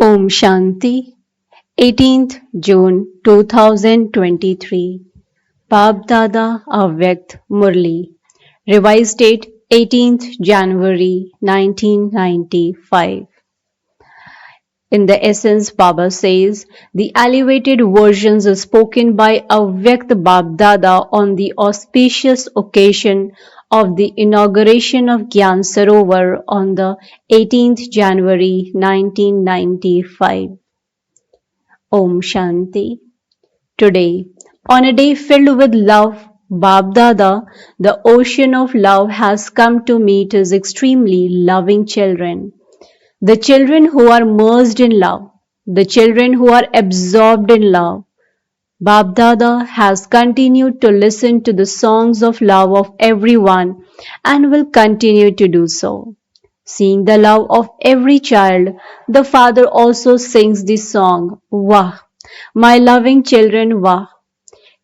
Om Shanti, 18th June 2023. Baapdada Avyakt Murli. Revised date 18th January 1995. In the essence, Baba says, the elevated versions are spoken by Avyakt Baapdada on the auspicious occasion of the inauguration of Gyan Sarovar on the 18th January 1995. Om Shanti. Today, on a day filled with love, Baapdada, the ocean of love, has come to meet his extremely loving children. The children who are merged in love, the children who are absorbed in love. Baapdada has continued to listen to the songs of love of everyone and will continue to do so. Seeing the love of every child, the father also sings the song, Wah, my loving children, Wah.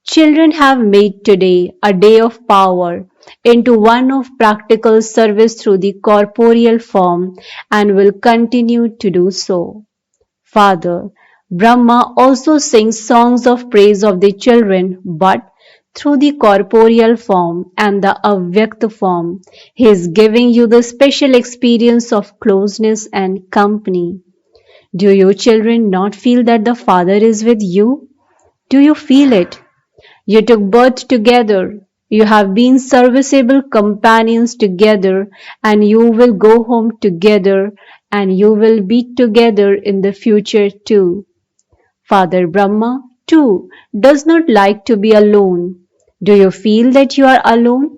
Children have made today a day of power into one of practical service through the corporeal form and will continue to do so. Father, Brahma also sings songs of praise of the children, but through the corporeal form and the avyakt form, he is giving you the special experience of closeness and company. Do you children not feel that the Father is with you? Do you feel it? You took birth together. You have been serviceable companions together, and you will go home together, and you will be together in the future too. Father Brahma, too, does not like to be alone. Do you feel that you are alone?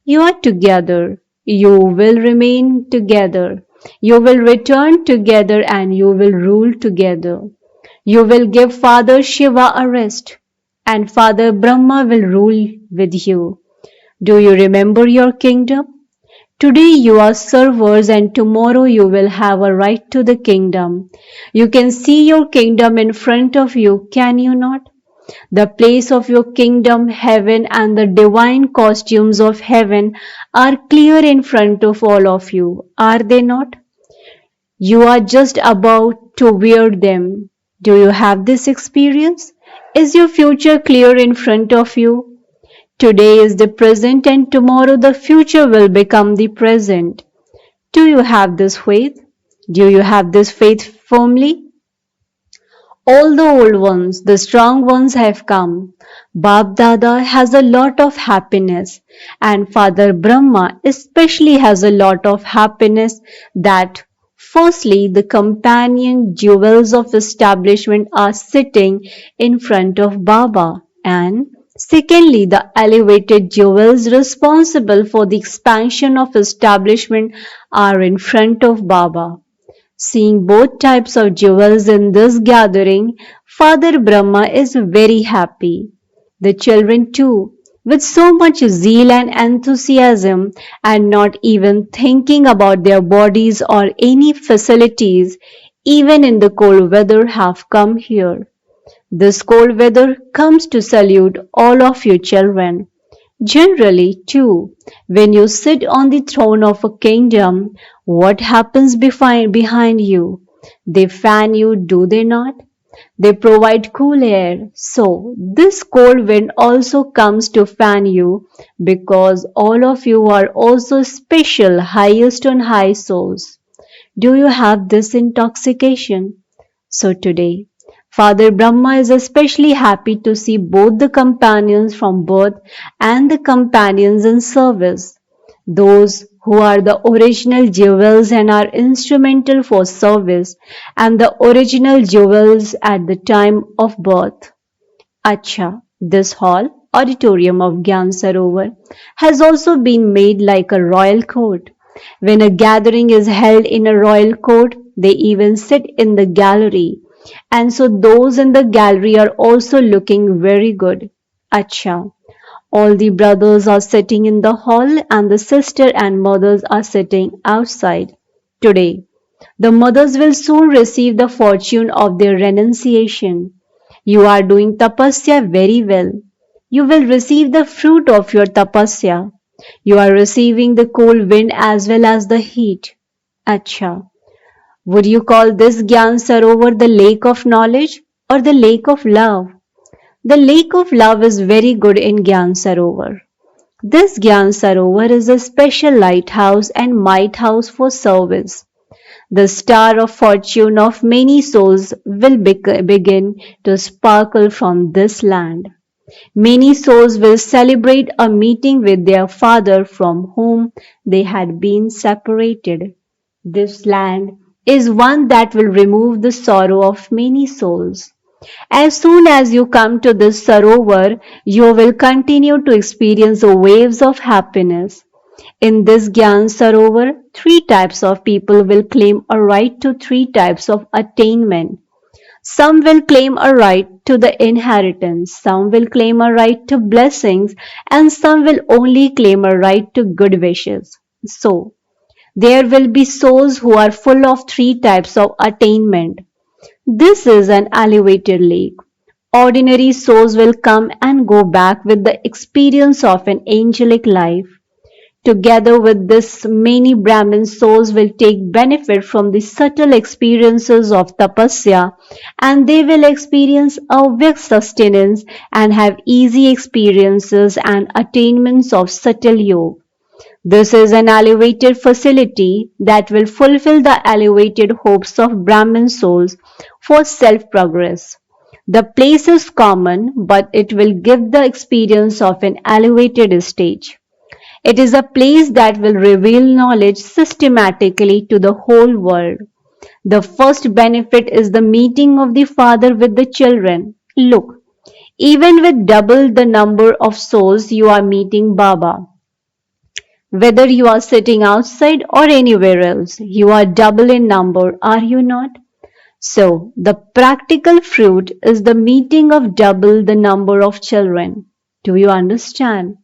You are together. You will remain together. You will return together and you will rule together. You will give Father Shiva a rest and Father Brahma will rule with you. Do you remember your kingdom? Today you are servers and tomorrow you will have a right to the kingdom. You can see your kingdom in front of you, can you not? The place of your kingdom, heaven, and the divine costumes of heaven are clear in front of all of you, are they not? You are just about to wear them. Do you have this experience? Is your future clear in front of you? Today is the present and tomorrow the future will become the present. Do you have this faith? Do you have this faith firmly? All the old ones, the strong ones have come. Baapdada has a lot of happiness and Father Brahma especially has a lot of happiness that firstly the companion jewels of establishment are sitting in front of Baba and secondly the elevated jewels responsible for the expansion of establishment are in front of Baba. Seeing both types of jewels in this gathering, Father Brahma is very happy. The children too, with so much zeal and enthusiasm and not even thinking about their bodies or any facilities, even in the cold weather have come here. This cold weather comes to salute all of you children. Generally, too, when you sit on the throne of a kingdom, what happens behind you? They fan you, do they not? They provide cool air. So, this cold wind also comes to fan you because all of you are also special, highest on high souls. Do you have this intoxication? So today, Father Brahma is especially happy to see both the companions from birth and the companions in service, those who are the original jewels and are instrumental for service, and the original jewels at the time of birth. Acha, this hall, auditorium of Gyan Sarovar, has also been made like a royal court. When a gathering is held in a royal court, they even sit in the gallery. And so those in the gallery are also looking very good. Acha. All the brothers are sitting in the hall and the sister and mothers are sitting outside. Today, the mothers will soon receive the fortune of their renunciation. You are doing tapasya very well. You will receive the fruit of your tapasya. You are receiving the cold wind as well as the heat. Acha. Would you call this Gyan Sarovar the lake of knowledge or the lake of love? The lake of love is very good in Gyan Sarovar. This Gyan Sarovar is a special lighthouse and might house for service. The star of fortune of many souls will begin to sparkle from this land. Many souls will celebrate a meeting with their father from whom they had been separated. This land is one that will remove the sorrow of many souls. As soon as you come to this Sarovar, you will continue to experience the waves of happiness. In this Gyan Sarovar, three types of people will claim a right to three types of attainment. Some will claim a right to the inheritance, some will claim a right to blessings, and some will only claim a right to good wishes. So, there will be souls who are full of three types of attainment. This is an elevated lake. Ordinary souls will come and go back with the experience of an angelic life. Together with this, many Brahmin souls will take benefit from the subtle experiences of tapasya, and they will experience avyakt sustenance and have easy experiences and attainments of subtle yoga. This is an elevated facility that will fulfill the elevated hopes of Brahmin souls for self-progress. The place is common, but it will give the experience of an elevated stage. It is a place that will reveal knowledge systematically to the whole world. The first benefit is the meeting of the Father with the children. Look, even with double the number of souls you are meeting Baba. Whether you are sitting outside or anywhere else, you are double in number, are you not? So, the practical fruit is the meeting of double the number of children. Do you understand?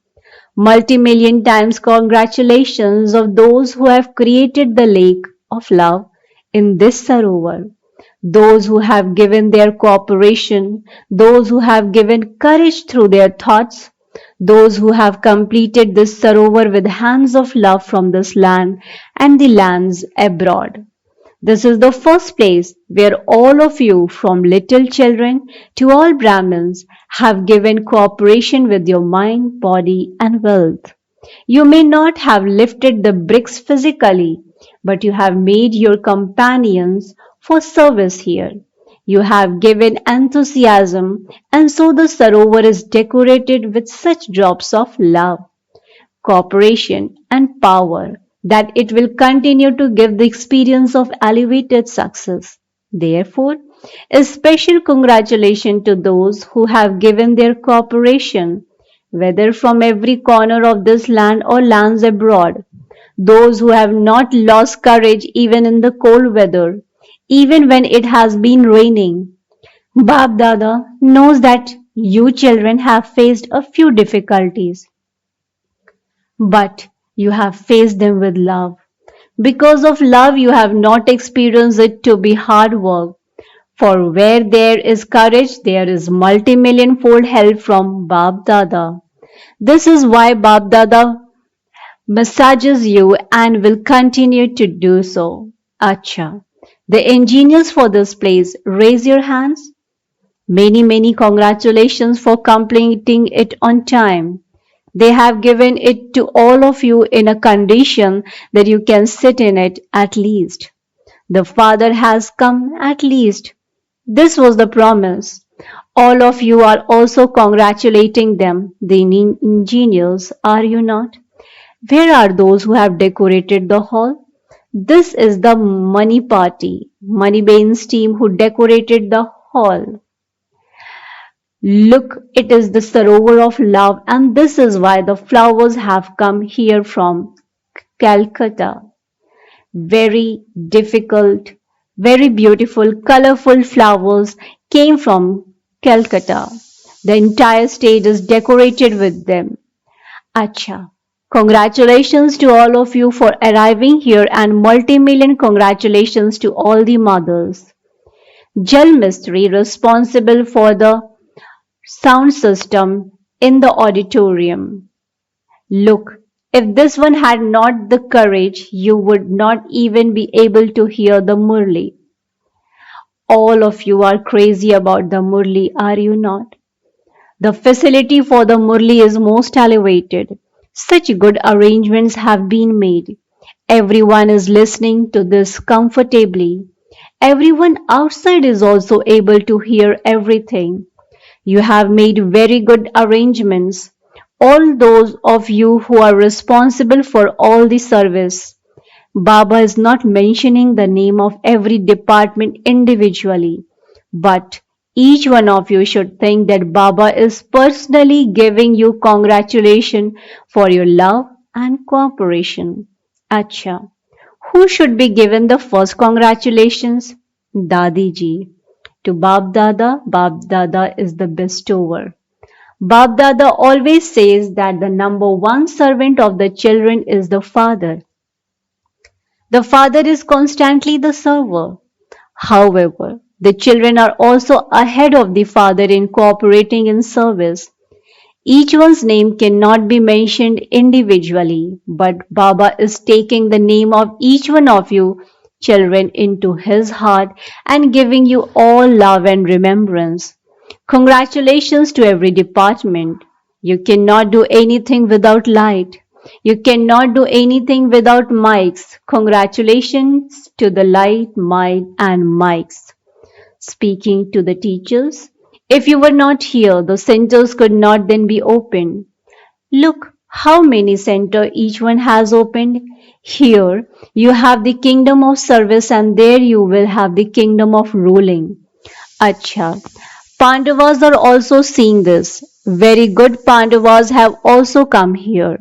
Multi-million times congratulations of those who have created the lake of love in this Sarovar. Those who have given their cooperation, those who have given courage through their thoughts, those who have completed this Sarovar with hands of love from this land and the lands abroad. This is the first place where all of you, from little children to all Brahmins, have given cooperation with your mind, body, and wealth. You may not have lifted the bricks physically, but you have made your companions for service here. You have given enthusiasm, and so the Sarovar is decorated with such drops of love, cooperation, and power that it will continue to give the experience of elevated success. Therefore, a special congratulations to those who have given their cooperation, whether from every corner of this land or lands abroad, those who have not lost courage even in the cold weather, even when it has been raining. Baapdada knows that you children have faced a few difficulties, but you have faced them with love. Because of love, you have not experienced it to be hard work. For where there is courage, there is multi-million fold help from Baap Dada. This is why Baap Dada massages you and will continue to do so. Acha. The engineers for this place, raise your hands. Many congratulations for completing it on time. They have given it to all of you in a condition that you can sit in it at least. The Father has come at least. This was the promise. All of you are also congratulating them, the engineers, are you not? Where are those who have decorated the hall? This is the money party, Moneybane's team who decorated the hall. Look, it is the Sarovar of love, and this is why the flowers have come here from Calcutta. Very difficult, very beautiful, colorful flowers came from Calcutta. The entire stage is decorated with them. Acha. Congratulations to all of you for arriving here and multi-million congratulations to all the mothers. Jal Mistry responsible for the sound system in the auditorium. Look, If this one had not the courage, you would not even be able to hear the Murli. All of you are crazy about the Murli, are you not? The facility for the Murli is most elevated. Such good arrangements have been made. Everyone is listening to this comfortably. Everyone outside is also able to hear everything. You have made very good arrangements. All those of you who are responsible for all the service. Baba is not mentioning the name of every department individually, but each one of you should think that Baba is personally giving you congratulations for your love and cooperation. Acha, who should be given the first congratulations? Dadi ji. To Baap Dada is the bestower. Baap Dada always says that the number one servant of the children is the father. The father is constantly the server. However, the children are also ahead of the father in cooperating in service. Each one's name cannot be mentioned individually, but Baba is taking the name of each one of you children into his heart and giving you all love and remembrance. Congratulations to every department. You cannot do anything without light. You cannot do anything without mics. Congratulations to the light, might, and mics. Speaking to the teachers, if you were not here, the centers could not then be opened. Look how many centers each one has opened. Here you have the kingdom of service, and there you will have the kingdom of ruling. Acha. Pandavas are also seeing this. Very good Pandavas have also come here.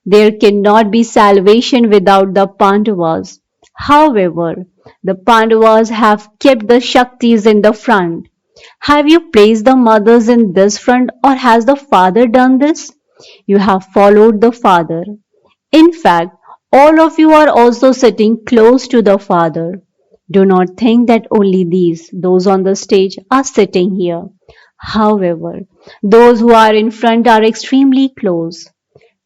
There cannot be salvation without the Pandavas. However, the Pandavas have kept the Shaktis in the front. Have you placed the mothers in this front, or has the father done this? You have followed the father. In fact, all of you are also sitting close to the father. Do not think that only those on the stage, are sitting here. However, those who are in front are extremely close.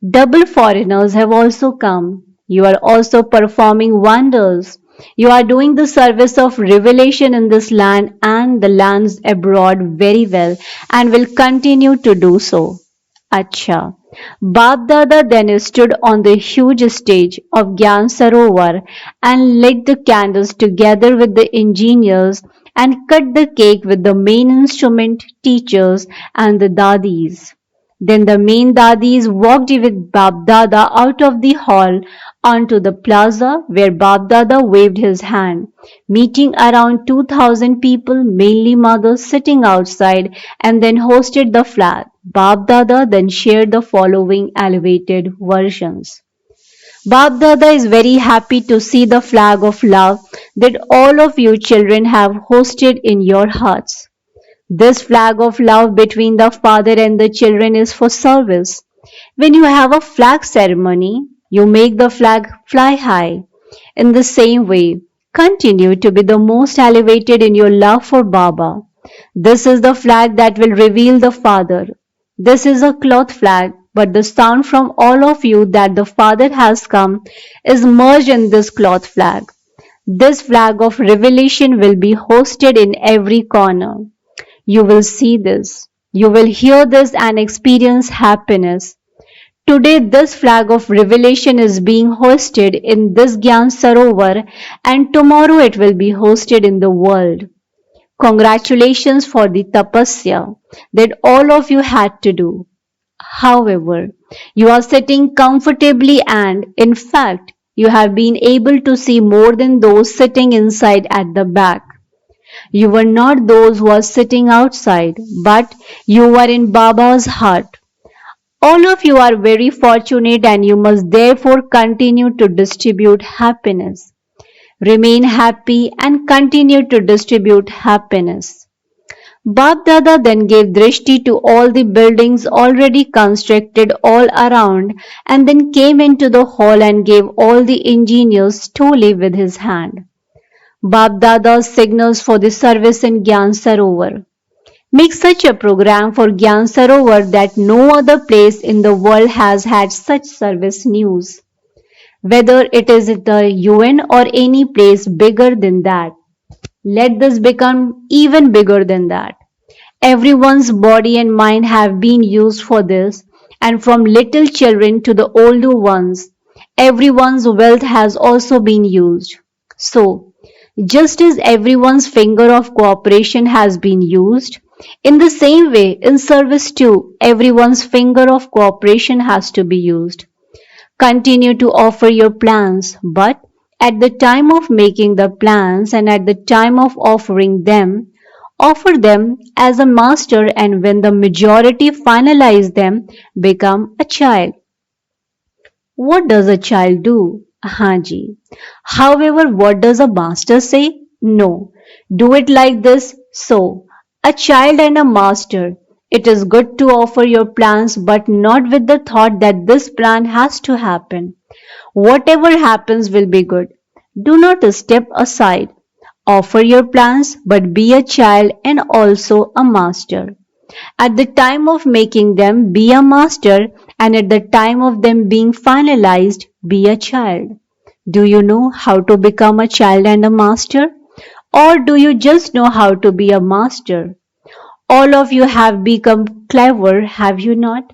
Double foreigners have also come. You are also performing wonders. You are doing the service of revelation in this land and the lands abroad very well and will continue to do so. Acha. Baapdada then stood on the huge stage of Gyan Sarovar and lit the candles together with the engineers and cut the cake with the main instrument teachers and the dadis. Then the main dadis walked with Baapdada out of the hall onto the plaza where Baapdada waved his hand, meeting around 2,000 people, mainly mothers, sitting outside and then hosted the flag. Baapdada then shared the following elevated versions. Baapdada is very happy to see the flag of love that all of you children have hosted in your hearts. This flag of love between the father and the children is for service. When you have a flag ceremony, you make the flag fly high. In the same way, continue to be the most elevated in your love for Baba. This is the flag that will reveal the Father. This is a cloth flag, but the sound from all of you that the Father has come is merged in this cloth flag. This flag of revelation will be hosted in every corner. You will see this. You will hear this and experience happiness. Today, this flag of revelation is being hosted in this Gyan Sarovar, and tomorrow it will be hosted in the world. Congratulations for the tapasya that all of you had to do. However, you are sitting comfortably, and in fact, you have been able to see more than those sitting inside at the back. You were not those who are sitting outside, but you were in Baba's heart. All of you are very fortunate, and you must therefore continue to distribute happiness. Remain happy and continue to distribute happiness. Baap Dada then gave drishti to all the buildings already constructed all around and then came into the hall and gave all the engineers stoli with his hand. Baap Dada's signals for the service in Gyan Sarovar. Make such a program for Gyan Sarovar that no other place in the world has had such service news, whether it is at the UN or any place bigger than that. Let this become even bigger than that. Everyone's body and mind have been used for this, and from little children to the older ones, everyone's wealth has also been used. So, just as everyone's finger of cooperation has been used, in the same way, in service too, everyone's finger of cooperation has to be used. Continue to offer your plans, but at the time of making the plans and at the time of offering them, offer them as a master, and when the majority finalize them, become a child. What does a child do? Haji. However, what does a master say? No. Do it like this. So, a child and a master. It is good to offer your plans, but not with the thought that this plan has to happen. Whatever happens will be good. Do not step aside. Offer your plans, but be a child and also a master. At the time of making them, be a master, and at the time of them being finalized, be a child. Do you know how to become a child and a master? Or do you just know how to be a master? All of you have become clever, have you not?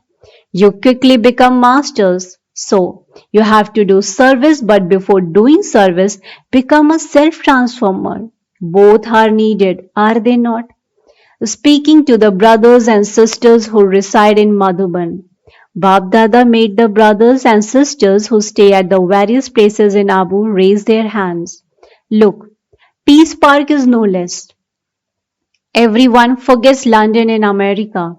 You quickly become masters. So, you have to do service, but before doing service, become a self transformer. Both are needed, are they not? Speaking to the brothers and sisters who reside in Madhuban, Baapdada made the brothers and sisters who stay at the various places in Abu raise their hands. Look, Peace Park is no less. Everyone forgets London in America.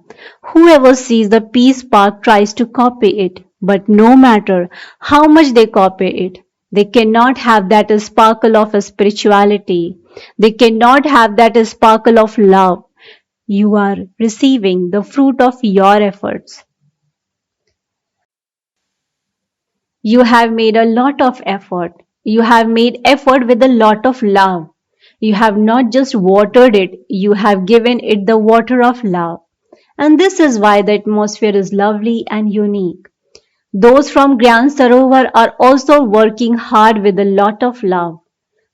Whoever sees the Peace Park tries to copy it, but no matter how much they copy it, they cannot have that sparkle of a spirituality. They cannot have that sparkle of love. You are receiving the fruit of your efforts. You have made a lot of effort. You have made effort with a lot of love. You have not just watered it, you have given it the water of love. And this is why the atmosphere is lovely and unique. Those from Gyan Sarovar are also working hard with a lot of love.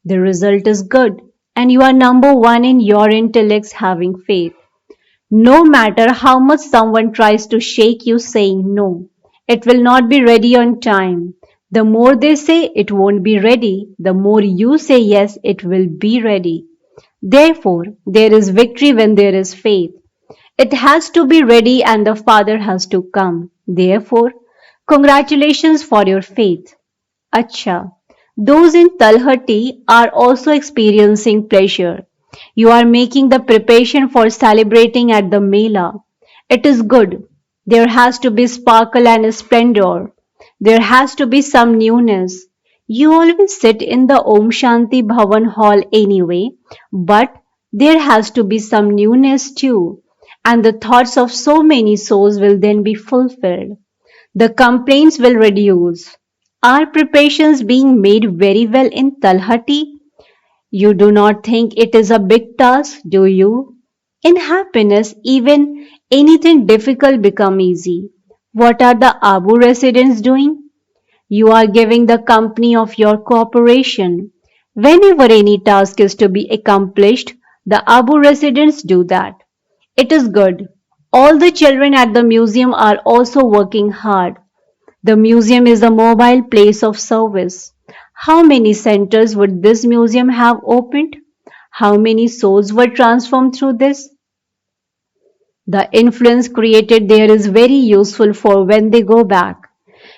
The result is good, and you are number one in your intellects having faith. No matter how much someone tries to shake you saying no, it will not be ready on time. The more they say it won't be ready, the more you say yes, it will be ready. Therefore, there is victory when there is faith. It has to be ready and the Father has to come. Therefore, congratulations for your faith. Acha. Those in Talhati are also experiencing pleasure. You are making the preparation for celebrating at the Mela. It is good. There has to be sparkle and splendor. There has to be some newness. You always sit in the Om Shanti Bhavan hall anyway, but there has to be some newness too. And the thoughts of so many souls will then be fulfilled. The complaints will reduce. Are preparations being made very well in Talhati? You do not think it is a big task, do you? In happiness, even anything difficult become easy. What are the Abu residents doing? You are giving the company of your cooperation. Whenever any task is to be accomplished, the Abu residents do that. It is good. All the children at the museum are also working hard. The museum is a mobile place of service. How many centers would this museum have opened? How many souls were transformed through this? The influence created there is very useful for when they go back.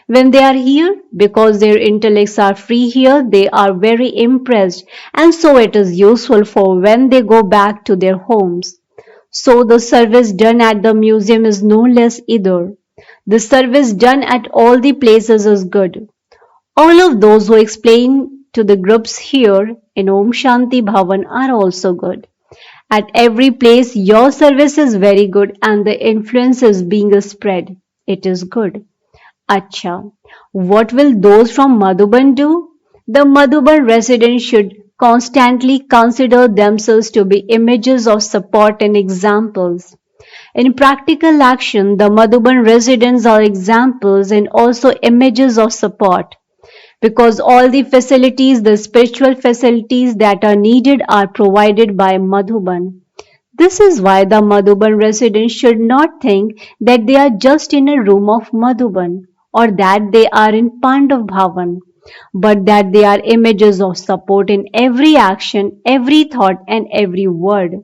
When they are here, because their intellects are free here, they are very impressed, and so it is useful for when they go back to their homes. So the service done at the museum is no less either. The service done at all the places is good. All of those who explain to the groups here in Om Shanti Bhavan are also good. At every place, your service is very good and the influence is being spread. It is good. Acha, what will those from Madhuban do? The Madhuban residents should constantly consider themselves to be images of support and examples. In practical action, the Madhuban residents are examples and also images of support because all the facilities, the spiritual facilities that are needed are provided by Madhuban. This is why the Madhuban residents should not think that they are just in a room of Madhuban or that they are in Pandav Bhavan, but that they are images of support in every action, every thought, and every word.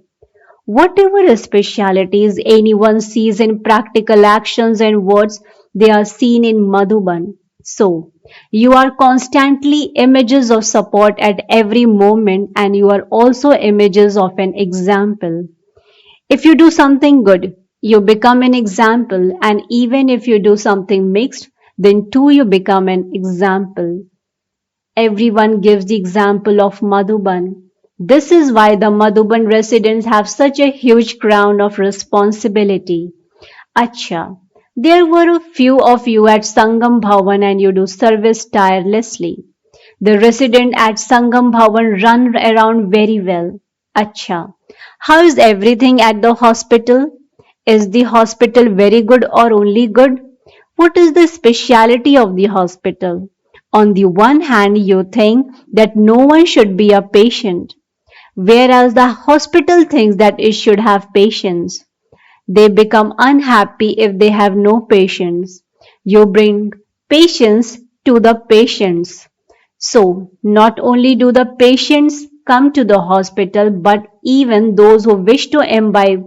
Whatever specialities anyone sees in practical actions and words, they are seen in Madhuban. So, you are constantly images of support at every moment, and you are also images of an example. If you do something good, you become an example, and even if you do something mixed, then too you become an example. Everyone gives the example of Madhuban. This is why the Madhuban residents have such a huge crown of responsibility. Acha, there were a few of you at Sangam Bhavan and you do service tirelessly. The resident at Sangam Bhavan run around very well. Acha, how is everything at the hospital? Is the hospital very good or only good? What is the speciality of the hospital? On the one hand, you think that no one should be a patient, whereas the hospital thinks that it should have patients. They become unhappy if they have no patience. You bring patience to the patients. So, not only do the patients come to the hospital, but even those who wish to imbibe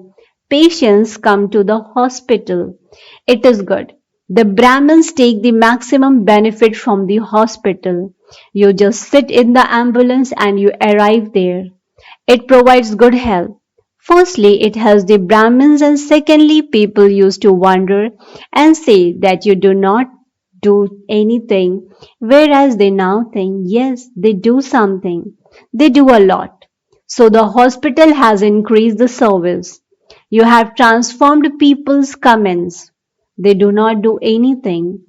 patients come to the hospital. It is good. The Brahmins take the maximum benefit from the hospital. You just sit in the ambulance and you arrive there. It provides good health. Firstly, it helps the Brahmins, and secondly, people used to wonder and say that you do not do anything, whereas they now think, yes, they do something. They do a lot. So the hospital has increased the service. You have transformed people's comments. They do not do anything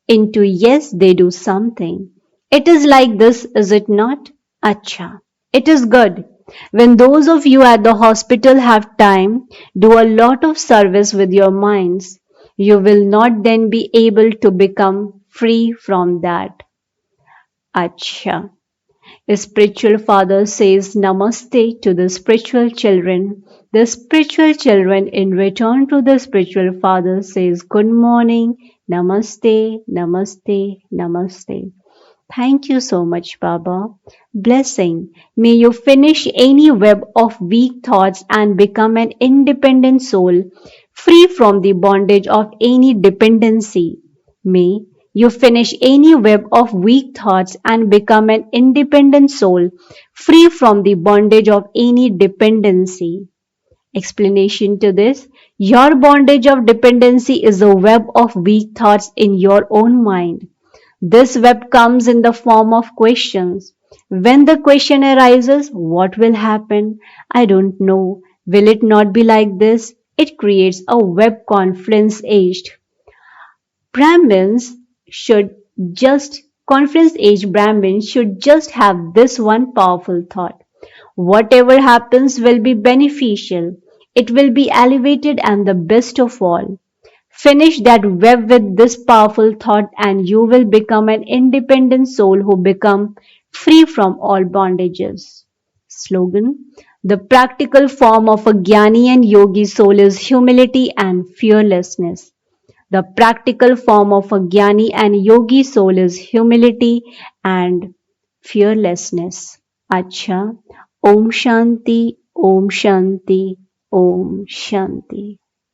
into yes, they do something. It is like this, is it not? Acha. It is good. When those of you at the hospital have time, do a lot of service with your minds. You will not then be able to become free from that. Acha. A spiritual father says namaste to the spiritual children. The spiritual children in return to the spiritual father says good morning, namaste, namaste, namaste. Thank you so much, Baba. Blessing. May you finish any web of weak thoughts and become an independent soul, free from the bondage of any dependency. May you finish any web of weak thoughts and become an independent soul, free from the bondage of any dependency. Explanation to this: your bondage of dependency is a web of weak thoughts in your own mind. This web comes in the form of questions. When the question arises, what will happen? I don't know. Will it not be like this? It creates a web conference aged. Brahmins should just Conference age Brahmins should just have this one powerful thought. Whatever happens will be beneficial. It will be elevated and the best of all. Finish that web with this powerful thought and you will become an independent soul who become free from all bondages. Slogan: the practical form of a jnani and yogi soul is humility and fearlessness. The practical form of a jnani and yogi soul is humility and fearlessness. Acha. Om Shanti, Om Shanti, Om Shanti.